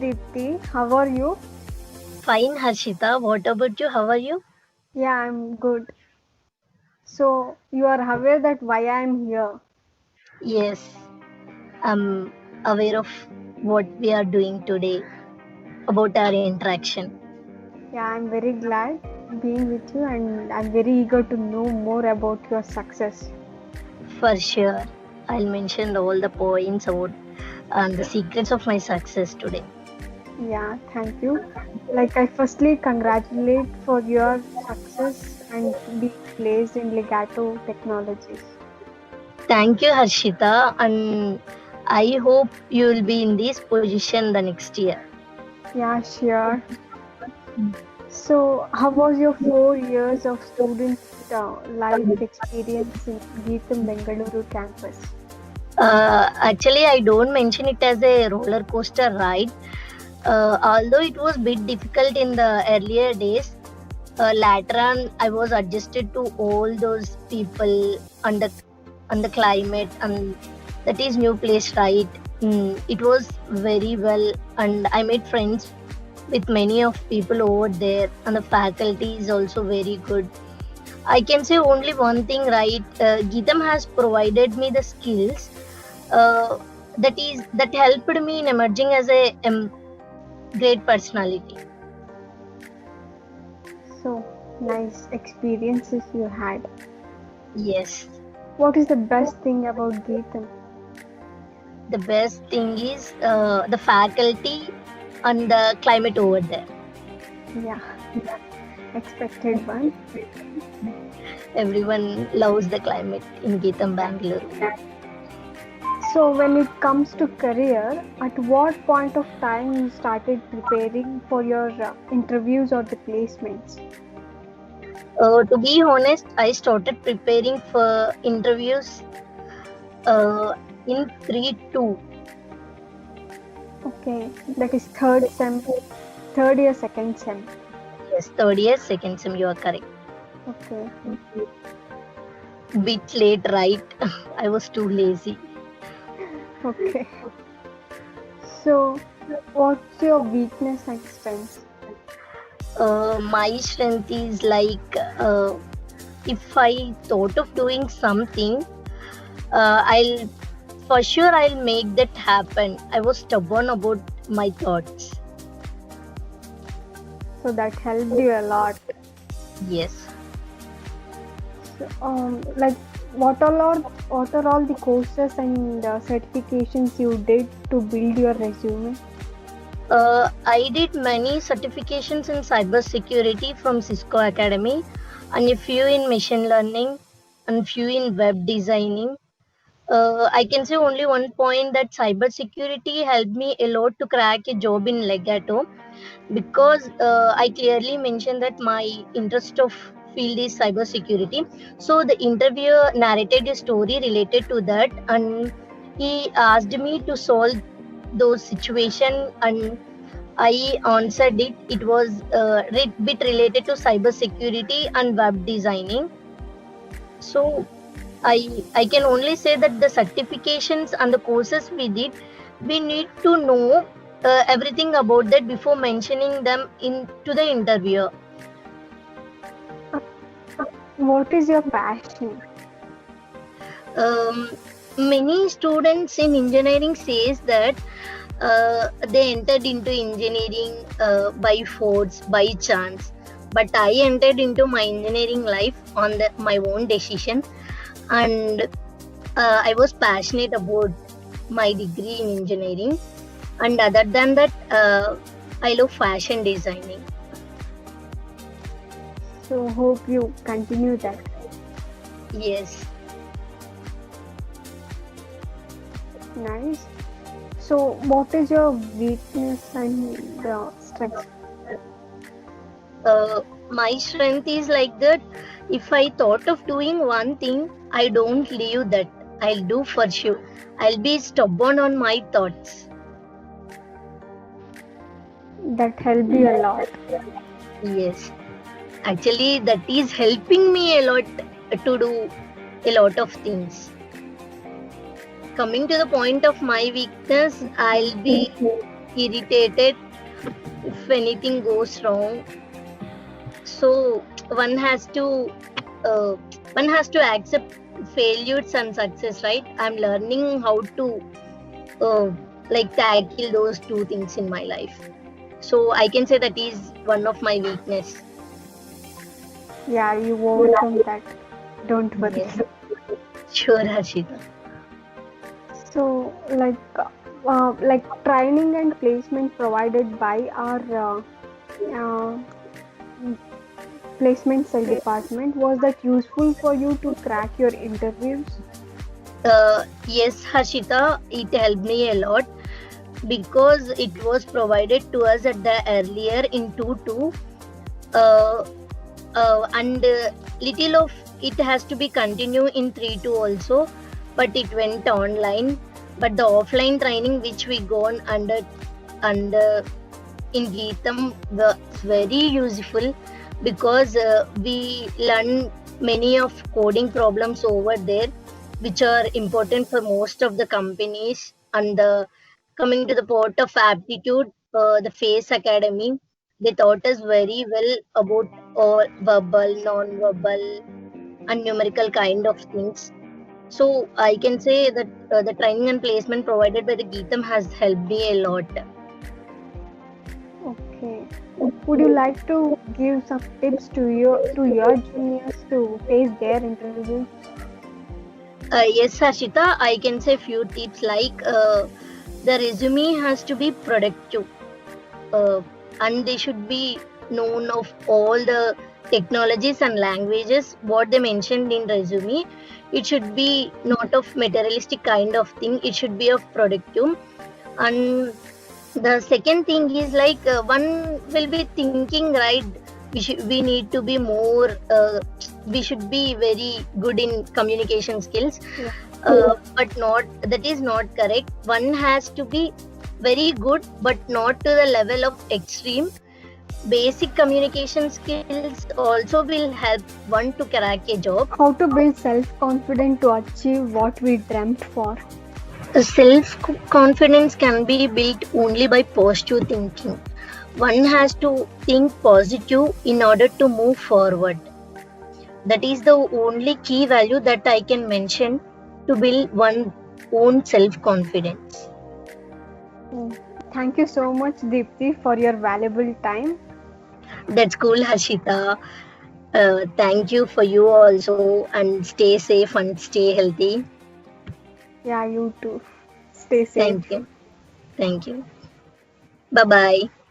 Deepti. How are you? Fine, Harshita. What about you? How are you? Yeah, I'm good. So, you are aware that why I'm here? Yes, I'm aware of what we are doing today about our interaction. Yeah, I'm very glad being with you and I'm very eager to know more about your success. For sure, I'll mention all the points about the secrets of my success today. Yeah, thank you. Like, I firstly congratulate for your success and being placed in Legato Technologies. Thank you, Harshita, and I hope you will be in this position the next year. Yeah, sure. So, how was your 4 years of student life experience in Geetham Bengaluru campus? Actually, I don't mention it as a roller coaster ride, although it was bit difficult in the earlier days. Later on, I was adjusted to all those people and the climate, and that is new place, right? It was very well, and I made friends with many of people over there, and the faculty is also very good. I can say only one thing, right? Geetam has provided me the skills uh, that helped me in emerging as a great personality. So, nice experiences you had. Yes. What is the best thing about Geetham? The best thing is the faculty and the climate over there. Yeah, expected one. Everyone loves the climate in Geetam, Bangalore. So, when it comes to career, at what point of time you started preparing for your interviews or the placements? To be honest, I started preparing for interviews uh, in 3-2. Okay, that is third year, second sem. Yes, third year, second sem, you are correct. Okay, Bit late, right? I was too lazy. okay. So, what's your weakness and strengths? My strength is like if I thought of doing something, I'll for sure I'll make that happen. I was stubborn about my thoughts. So, that helped you a lot. Yes. So, like, what are all the courses and certifications you did to build your resume? I did many certifications in cybersecurity from Cisco Academy, and a few in machine learning, and few in web designing. I can say only one point that cybersecurity helped me a lot to crack a job in Legato, because I clearly mentioned that my interest of field is cybersecurity. So the interviewer narrated a story related to that, and he asked me to solve those situation, and I answered it. It was bit related to cybersecurity and web designing. So I can only say that the certifications and the courses we did, we need to know everything about that before mentioning them in to the interviewer. What is your passion? Um, Many students in engineering says that they entered into engineering by force, by chance. But I entered into my engineering life on my own decision, and I was passionate about my degree in engineering. And other than that, I love fashion designing. So, hope you continue that. Yes. Nice. So, what is your weakness and strength? My strength is like that. If I thought of doing one thing, I don't leave that. I'll do for sure. I'll be stubborn on my thoughts. That helped you a lot. Yes. Actually, that is helping me a lot to do a lot of things. Coming to the point of my weakness, I'll be irritated if anything goes wrong. So one has to uh, one has to accept failures and success, right? I'm learning how to uh, like tackle those two things in my life. So I can say that is one of my weakness. Yeah, you overcome that. Don't worry. Yes, sure, Harshita. So, like training and placement provided by our uh, placement cell department, was that useful for you to crack your interviews? Yes, Harshita, it helped me a lot because it was provided to us at the earlier in 2-2, uh, and little of it has to be continue in 3-2 also, but it went online. But the offline training which we gone under in Geetam was very useful because we learn many of coding problems over there, which are important for most of the companies. And coming to the part of aptitude, the FACE Academy, they taught us very well about all verbal, non-verbal, and numerical kind of things. So I can say that the training and placement provided by the Geetam has helped me a lot. Okay. Would you like to give some tips to your juniors to face their interviews? Yes, Harshita, I can say few tips like the resume has to be productive, uh, and they should be known of all the technologies and languages what they mentioned in resume. It should be not of materialistic kind of thing. It should be of productive. And the second thing is like one will be thinking, right? We need to be more. We should be very good in communication skills, Yeah. but not that is not correct. One has to be very good, but not to the level of extreme. Basic communication skills also will help one to crack a job. How to build self-confidence to achieve what we dreamt for? Self confidence can be built only by positive thinking. One has to think positive in order to move forward. That is the only key value that I can mention to build one's own self confidence. Mm. Thank you so much, Deepthi, for your valuable time. That's cool, Harshita. Thank you for you also, and stay safe and stay healthy. Yeah, you too. Stay safe. Thank you. Thank you. Bye bye.